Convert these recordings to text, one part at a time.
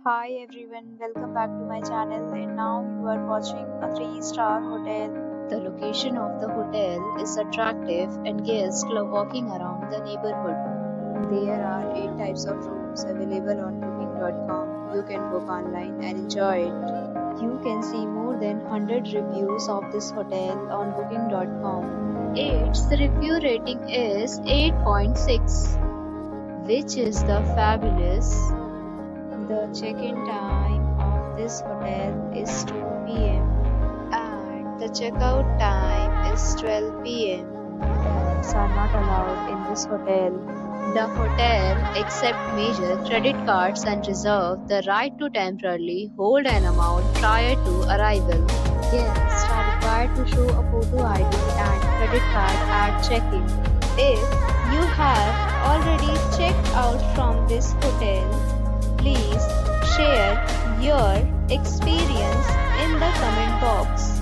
Hi everyone, welcome back to my channel and now you are watching a 3-star hotel. The location of the hotel is attractive and guests love walking around the neighborhood. There are 8 types of rooms available on booking.com. You can book online and enjoy it. You can see more than 100 reviews of this hotel on booking.com. Its review rating is 8.6, which is the fabulous. The check-in time of this hotel is 2 p.m. and the checkout time is 12 p.m. Pets are not allowed in this hotel. The hotel accepts major credit cards and reserves the right to temporarily hold an amount prior to arrival. Guests are required to show a photo ID and credit card at check-in. If you have already checked out from this hotel, please share your experience in the comment box.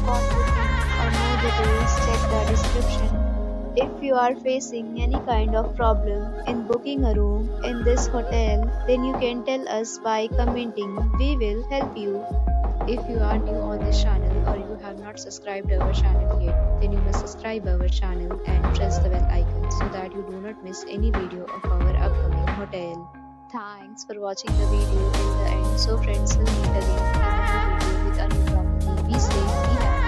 For booking or more details, check the description. If you are facing any kind of problem in booking a room in this hotel, then you can tell us by commenting. We will help you. If you are new on this channel or you have not subscribed our channel yet, then you must subscribe our channel and press the bell icon so that you do not miss any video of our upcoming hotel. Thanks for watching the video till the end. So friends, will meet again in a new video with a new property. Be safe, be happy.